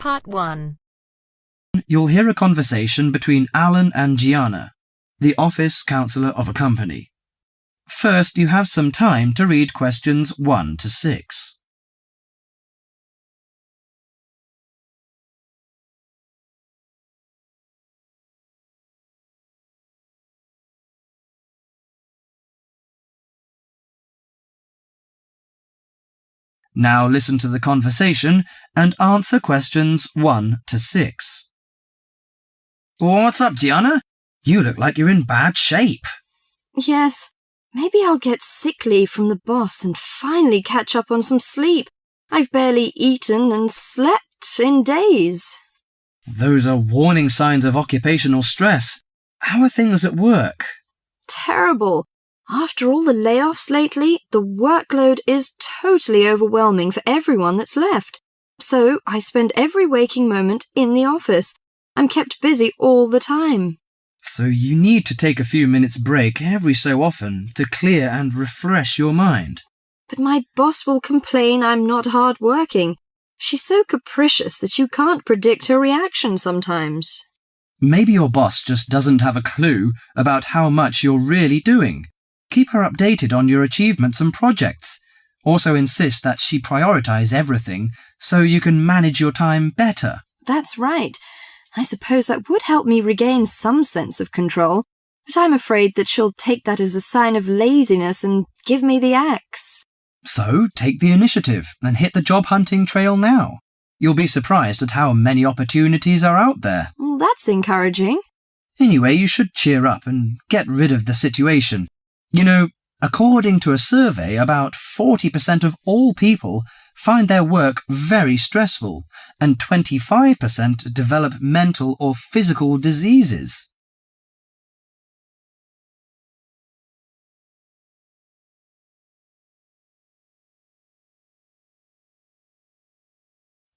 Part 1. You'll hear a conversation between Alan and Gianna, the office counsellor of a company. First, you have some time to read questions 1 to 6. Now listen to the conversation and answer questions 1 to 6. What's up, Gianna? You look like you're in bad shape. Yes, maybe I'll get sick leave from the boss and finally catch up on some sleep. I've barely eaten and slept in days. Those are warning signs of occupational stress. How are things at work? Terrible. After all the layoffs lately, the workload is totally overwhelming for everyone that's left. So I spend every waking moment in the office. I'm kept busy all the time. So you need to take a few minutes break every so often to clear and refresh your mind. But my boss will complain I'm not hard-working. She's so capricious that you can't predict her reaction sometimes. Maybe your boss just doesn't have a clue about how much you're really doing. Keep her updated on your achievements and projects. Also insist that she prioritize everything so you can manage your time better. That's right. I suppose that would help me regain some sense of control, but I'm afraid that she'll take that as a sign of laziness and give me the axe. So take the initiative and hit the job hunting trail now. You'll be surprised at how many opportunities are out there. Well, that's encouraging. Anyway, you should cheer up and get rid of the situation. You know, according to a survey, about 40% of all people find their work very stressful, and 25% develop mental or physical diseases.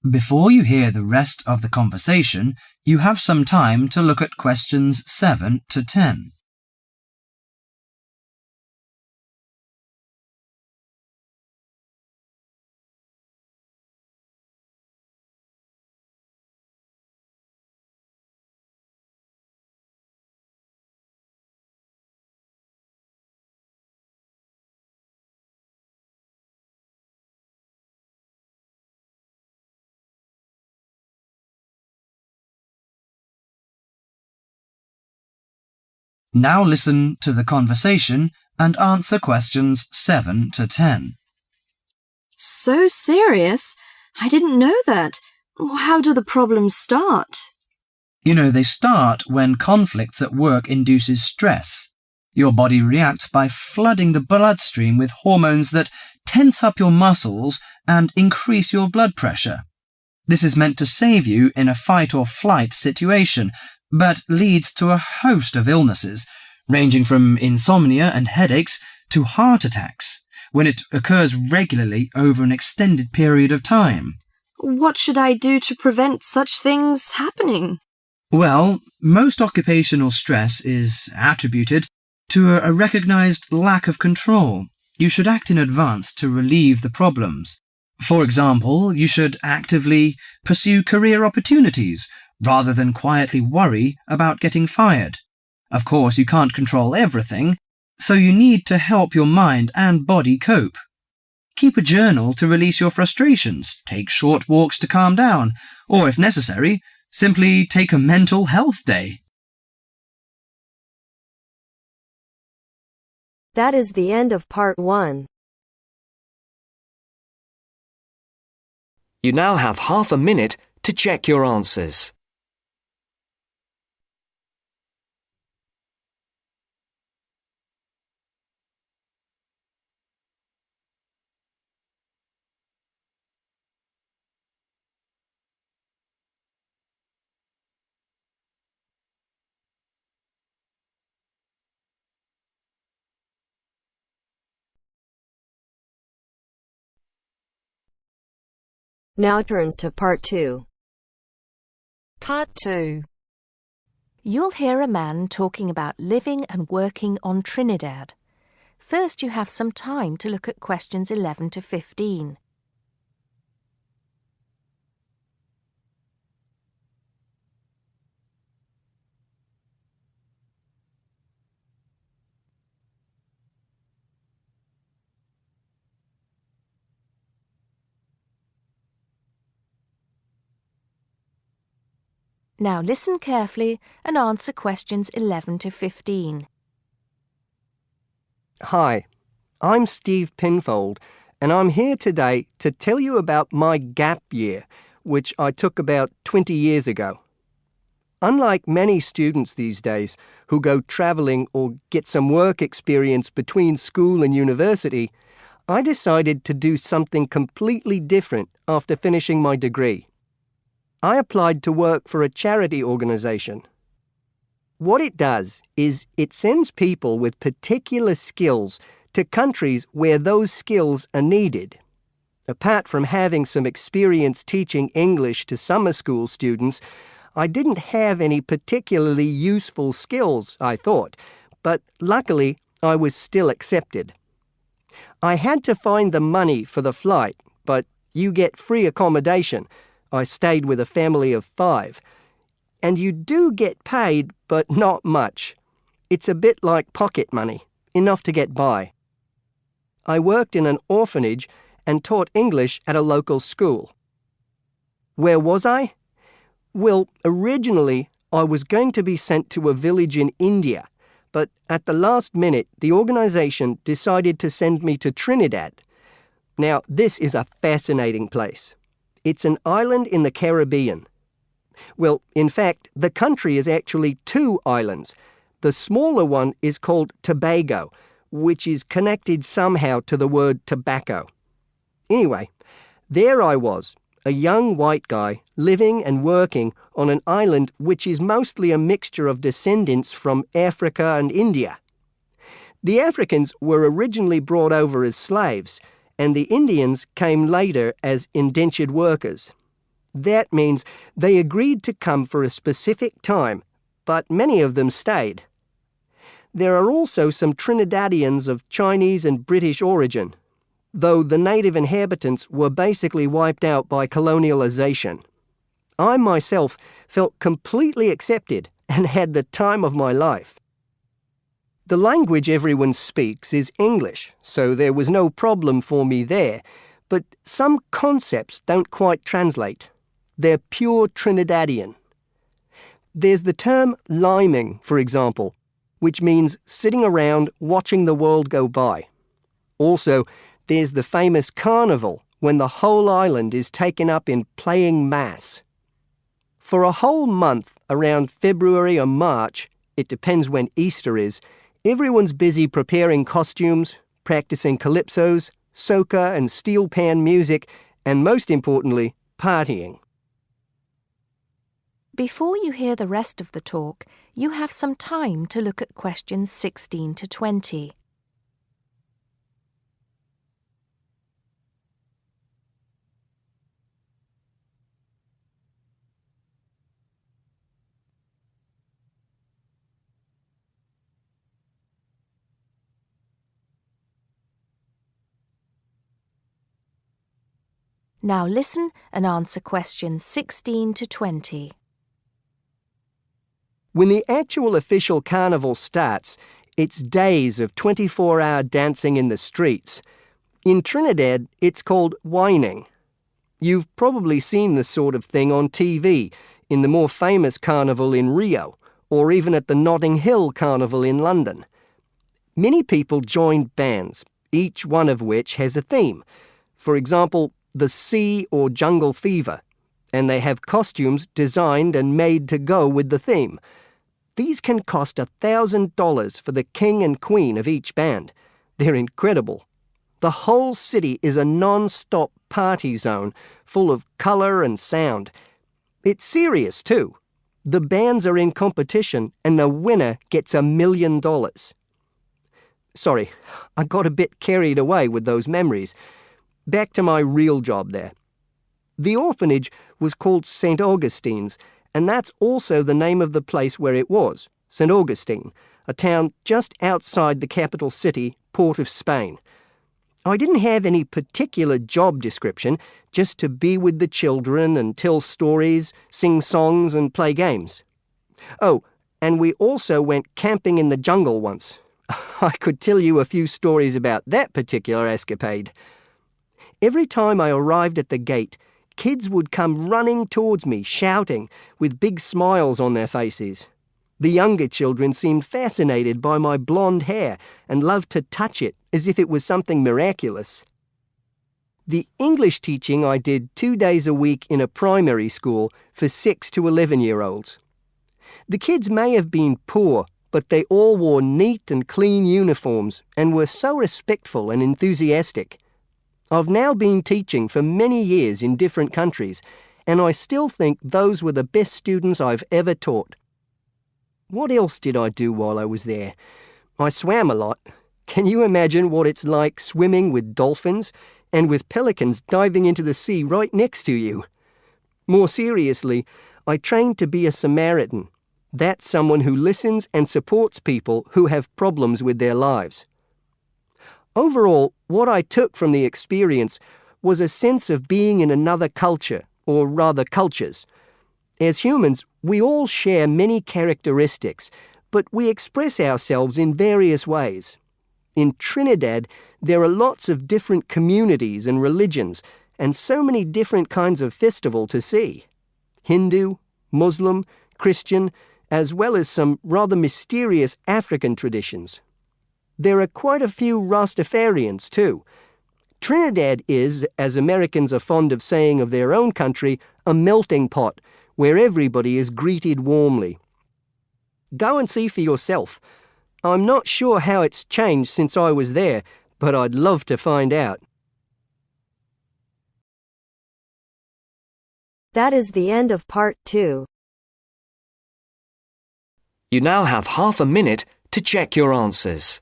Before you hear the rest of the conversation, you have some time to look at questions 7 to 10. Now listen to the conversation and answer questions 7 to 10. So serious? I didn't know that. How do the problems start? You know, they start when conflicts at work induces stress. Your body reacts by flooding the bloodstream with hormones that tense up your muscles and increase your blood pressure. This is meant to save you in a fight or flight situation, but leads to a host of illnesses, ranging from insomnia and headaches to heart attacks, when it occurs regularly over an extended period of time. What should I do to prevent such things happening? Well, most occupational stress is attributed to a recognized lack of control. You should act in advance to relieve the problems. For example, you should actively pursue career opportunities rather than quietly worry about getting fired. Of course, you can't control everything, so you need to help your mind and body cope. Keep a journal to release your frustrations, take short walks to calm down, or if necessary, simply take a mental health day. That is the end of Part 1. You now have half a minute to check your answers. Now turns to Part 2. Part 2. You'll hear a man talking about living and working on Trinidad. First, you have some time to look at questions 11 to 15. Now listen carefully and answer questions 11 to 15. Hi, I'm Steve Pinfold, and I'm here today to tell you about my gap year, which I took about 20 years ago. Unlike many students these days who go travelling or get some work experience between school and university, I decided to do something completely different after finishing my degree. I applied to work for a charity organisation. What it does is it sends people with particular skills to countries where those skills are needed. Apart from having some experience teaching English to summer school students, I didn't have any particularly useful skills, I thought, but luckily I was still accepted. I had to find the money for the flight, but you get free accommodation. I stayed with a family of 5. And you do get paid, but not much. It's a bit like pocket money, enough to get by. I worked in an orphanage and taught English at a local school. Where was I? Well, originally I was going to be sent to a village in India, but at the last minute the organisation decided to send me to Trinidad. Now, this is a fascinating place. It's an island in the Caribbean. Well, in fact, the country is actually 2 islands. The smaller one is called Tobago, which is connected somehow to the word tobacco. Anyway, there I was, a young white guy living and working on an island which is mostly a mixture of descendants from Africa and India. The Africans were originally brought over as slaves, and the Indians came later as indentured workers. That means they agreed to come for a specific time, but many of them stayed. There are also some Trinidadians of Chinese and British origin, though the native inhabitants were basically wiped out by colonialization. I myself felt completely accepted and had the time of my life. The language everyone speaks is English, so there was no problem for me there, but some concepts don't quite translate. They're pure Trinidadian. There's the term liming, for example, which means sitting around watching the world go by. Also, there's the famous carnival, when the whole island is taken up in playing mass. For a whole month, around February or March, it depends when Easter is, everyone's busy preparing costumes, practicing calypsos, soca and steel pan music, and most importantly, partying. Before you hear the rest of the talk, you have some time to look at questions 16 to 20. Now listen and answer questions 16 to 20. When the actual official carnival starts, it's days of 24-hour dancing in the streets. In Trinidad, it's called whining. You've probably seen this sort of thing on TV, in the more famous carnival in Rio, or even at the Notting Hill Carnival in London. Many people join bands, each one of which has a theme. For example, the Sea or Jungle Fever, and they have costumes designed and made to go with the theme. These can cost $1,000 for the king and queen of each band. They're incredible. The whole city is a non-stop party zone full of colour and sound. It's serious too. The bands are in competition and the winner gets $1 million. Sorry, I got a bit carried away with those memories. Back to my real job there. The orphanage was called St. Augustine's, and that's also the name of the place where it was, St. Augustine, a town just outside the capital city, Port of Spain. I didn't have any particular job description, just to be with the children and tell stories, sing songs and play games. Oh, and we also went camping in the jungle once. I could tell you a few stories about that particular escapade. Every time I arrived at the gate, kids would come running towards me, shouting, with big smiles on their faces. The younger children seemed fascinated by my blonde hair and loved to touch it as if it was something miraculous. The English teaching I did 2 days a week in a primary school for 6 to 11-year-olds. The kids may have been poor, but they all wore neat and clean uniforms and were so respectful and enthusiastic. I've now been teaching for many years in different countries, and I still think those were the best students I've ever taught. What else did I do while I was there? I swam a lot. Can you imagine what it's like swimming with dolphins and with pelicans diving into the sea right next to you? More seriously, I trained to be a Samaritan. That's someone who listens and supports people who have problems with their lives. Overall, what I took from the experience was a sense of being in another culture, or rather cultures. As humans, we all share many characteristics, but we express ourselves in various ways. In Trinidad, there are lots of different communities and religions, and so many different kinds of festival to see. Hindu, Muslim, Christian, as well as some rather mysterious African traditions. There are quite a few Rastafarians too. Trinidad is, as Americans are fond of saying of their own country, a melting pot where everybody is greeted warmly. Go and see for yourself. I'm not sure how it's changed since I was there, but I'd love to find out. That is the end of part 2. You now have half a minute to check your answers.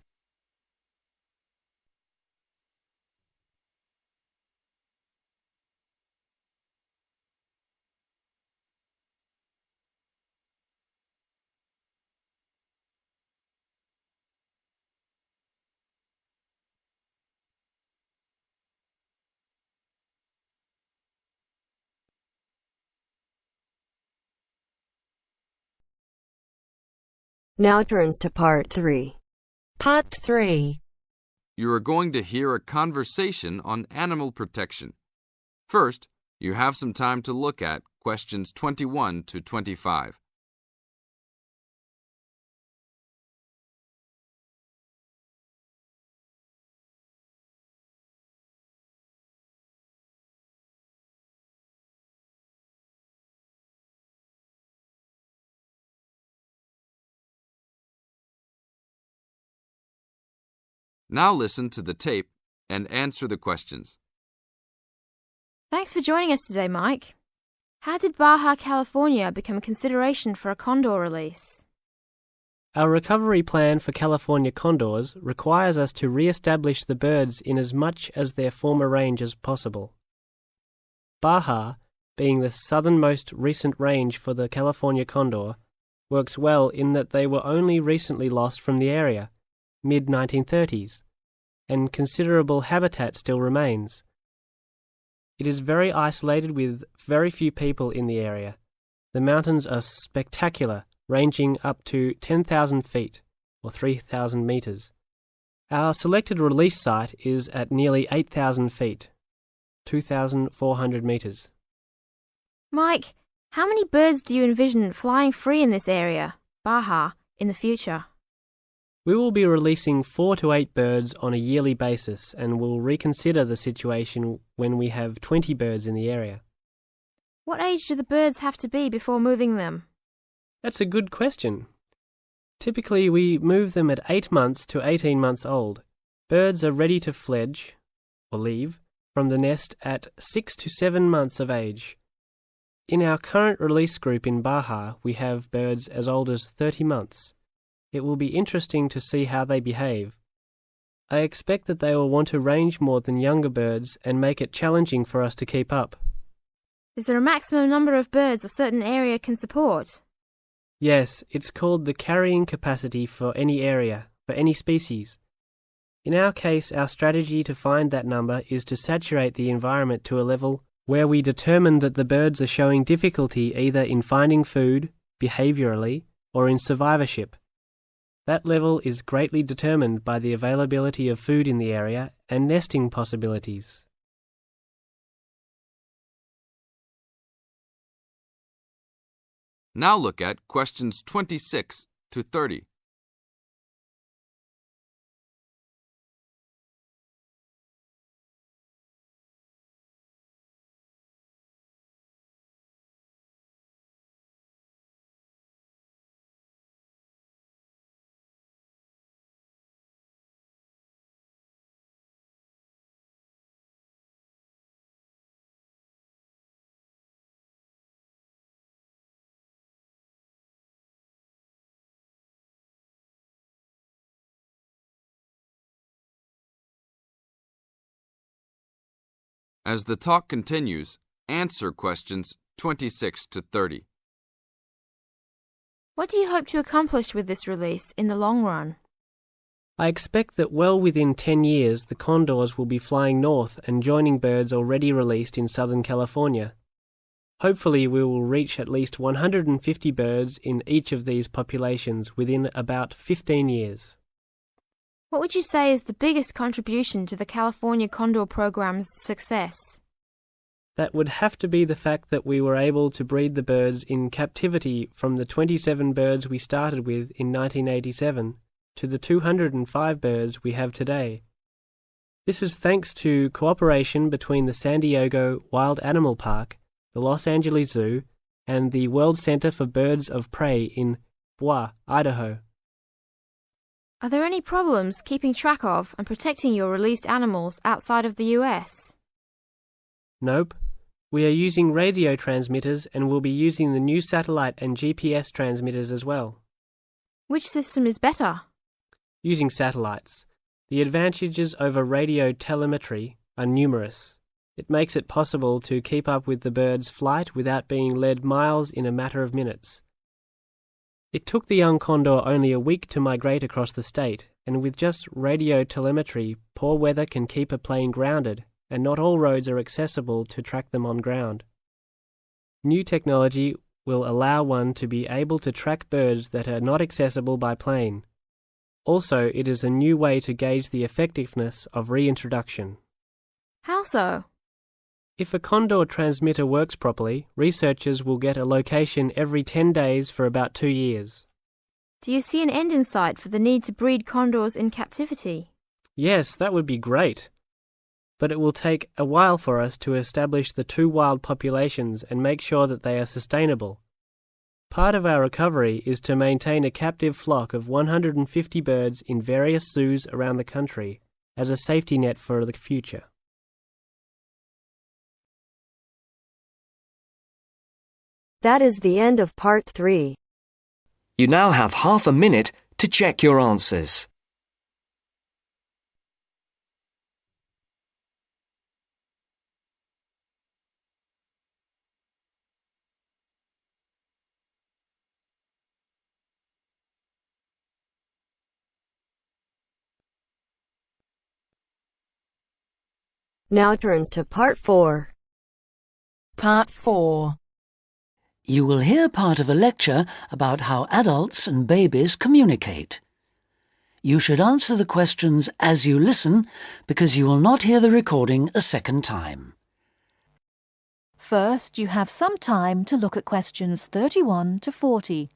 Now turns to part 3. Part 3. You are going to hear a conversation on animal protection. First, you have some time to look at questions 21 to 25. Now listen to the tape and answer the questions. Thanks for joining us today, Mike. How did Baja California become a consideration for a condor release? Our recovery plan for California condors requires us to re-establish the birds in as much as their former range as possible. Baja, being the southernmost recent range for the California condor, works well in that they were only recently lost from the area, mid-1930s, and considerable habitat still remains. It is very isolated with very few people in the area. The mountains are spectacular, ranging up to 10,000 feet, or 3,000 meters. Our selected release site is at nearly 8,000 feet, 2,400 meters. Mike, how many birds do you envision flying free in this area, Baja, in the future? We will be releasing 4 to 8 birds on a yearly basis and will reconsider the situation when we have 20 birds in the area. What age do the birds have to be before moving them? That's a good question. Typically, we move them at 8 months to 18 months old. Birds are ready to fledge, or leave, from the nest at 6 to 7 months of age. In our current release group in Baja, we have birds as old as 30 months. It will be interesting to see how they behave. I expect that they will want to range more than younger birds and make it challenging for us to keep up. Is there a maximum number of birds a certain area can support? Yes, it's called the carrying capacity for any area, for any species. In our case, our strategy to find that number is to saturate the environment to a level where we determine that the birds are showing difficulty either in finding food, behaviourally, or in survivorship. That level is greatly determined by the availability of food in the area and nesting possibilities. Now look at questions 26 to 30. As the talk continues, answer questions 26 to 30. What do you hope to accomplish with this release in the long run? I expect that well within 10 years the condors will be flying north and joining birds already released in Southern California. Hopefully we will reach at least 150 birds in each of these populations within about 15 years. What would you say is the biggest contribution to the California Condor program's success? That would have to be the fact that we were able to breed the birds in captivity from the 27 birds we started with in 1987 to the 205 birds we have today. This is thanks to cooperation between the San Diego Wild Animal Park, the Los Angeles Zoo, and the World Center for Birds of Prey in Boise, Idaho. Are there any problems keeping track of and protecting your released animals outside of the US? Nope. We are using radio transmitters and will be using the new satellite and GPS transmitters as well. Which system is better? Using satellites. The advantages over radio telemetry are numerous. It makes it possible to keep up with the bird's flight without being led miles in a matter of minutes. It took the young condor only a week to migrate across the state, and with just radio telemetry, poor weather can keep a plane grounded, and not all roads are accessible to track them on ground. New technology will allow one to be able to track birds that are not accessible by plane. Also, it is a new way to gauge the effectiveness of reintroduction. How so? If a condor transmitter works properly, researchers will get a location every 10 days for about 2 years. Do you see an end in sight for the need to breed condors in captivity? Yes, that would be great. But it will take a while for us to establish the two wild populations and make sure that they are sustainable. Part of our recovery is to maintain a captive flock of 150 birds in various zoos around the country as a safety net for the future. That is the end of part 3. You now have half a minute to check your answers. Now turns to part 4. Part 4. You will hear part of a lecture about how adults and babies communicate. You should answer the questions as you listen because you will not hear the recording a second time. First, you have some time to look at questions 31 to 40.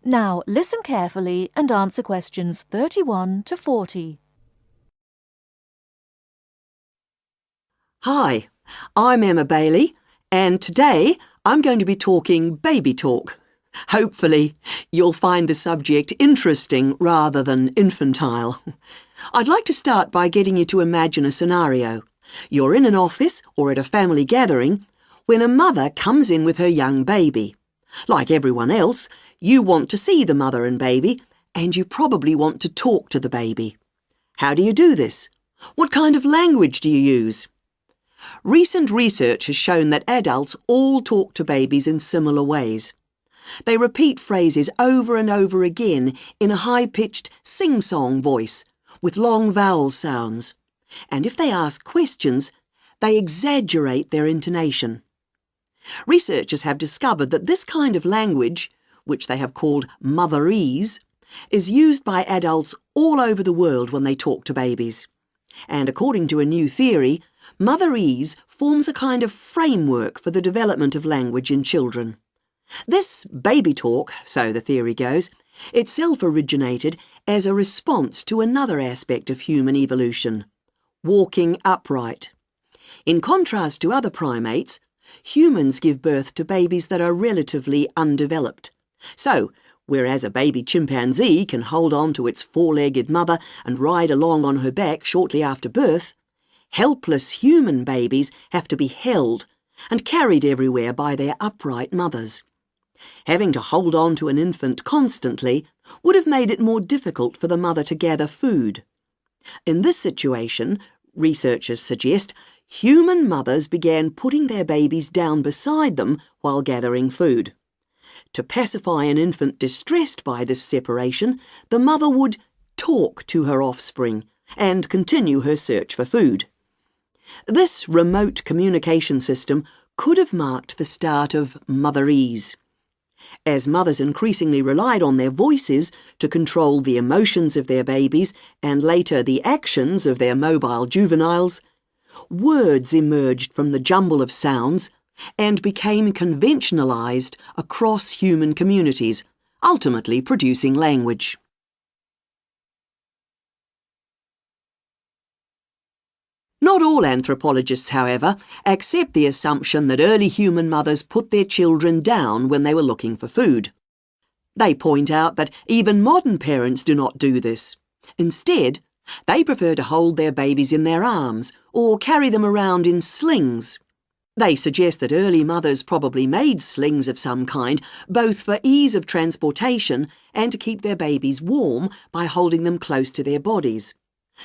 Now listen carefully and answer questions 31 to 40. Hi, I'm Emma Bailey, and today I'm going to be talking baby talk. Hopefully, you'll find the subject interesting rather than infantile. I'd like to start by getting you to imagine a scenario. You're in an office or at a family gathering when a mother comes in with her young baby. Like everyone else, you want to see the mother and baby, and you probably want to talk to the baby. How do you do this? What kind of language do you use? Recent research has shown that adults all talk to babies in similar ways. They repeat phrases over and over again in a high-pitched sing-song voice with long vowel sounds. And if they ask questions, they exaggerate their intonation. Researchers have discovered that this kind of language, which they have called motherese, is used by adults all over the world when they talk to babies. And according to a new theory, motherese forms a kind of framework for the development of language in children. This baby talk, so the theory goes, itself originated as a response to another aspect of human evolution, walking upright. In contrast to other primates, humans give birth to babies that are relatively undeveloped. So, whereas a baby chimpanzee can hold on to its four-legged mother and ride along on her back shortly after birth, helpless human babies have to be held and carried everywhere by their upright mothers. Having to hold on to an infant constantly would have made it more difficult for the mother to gather food. In this situation, researchers suggest, human mothers began putting their babies down beside them while gathering food. To pacify an infant distressed by this separation, the mother would talk to her offspring and continue her search for food. This remote communication system could have marked the start of motherese. As mothers increasingly relied on their voices to control the emotions of their babies and later the actions of their mobile juveniles, words emerged from the jumble of sounds and became conventionalized across human communities, ultimately producing language. Not all anthropologists, however, accept the assumption that early human mothers put their children down when they were looking for food. They point out that even modern parents do not do this. Instead, they prefer to hold their babies in their arms or carry them around in slings. They suggest that early mothers probably made slings of some kind, both for ease of transportation and to keep their babies warm by holding them close to their bodies.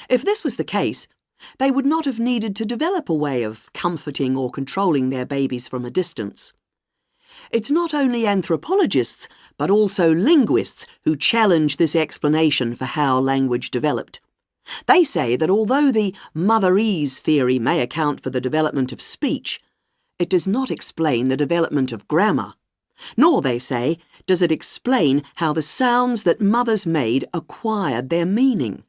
If this was the case, they would not have needed to develop a way of comforting or controlling their babies from a distance. It's not only anthropologists, but also linguists who challenge this explanation for how language developed. They say that although the motherese theory may account for the development of speech, it does not explain the development of grammar. Nor, they say, does it explain how the sounds that mothers made acquired their meaning.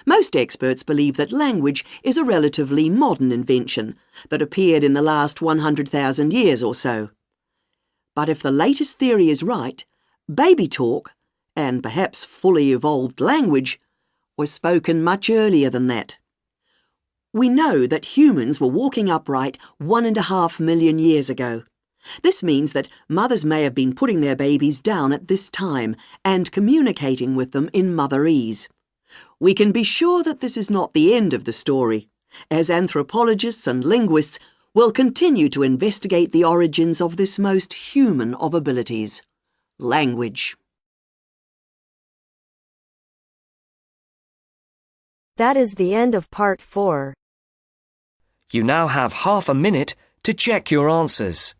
Most experts believe that language is a relatively modern invention that appeared in the last 100,000 years or so. But if the latest theory is right, baby talk, and perhaps fully evolved language, was spoken much earlier than that. We know that humans were walking upright 1.5 million years ago. This means that mothers may have been putting their babies down at this time and communicating with them in motherese. We can be sure that this is not the end of the story, as anthropologists and linguists will continue to investigate the origins of this most human of abilities, language. That is the end of part 4. You now have half a minute to check your answers.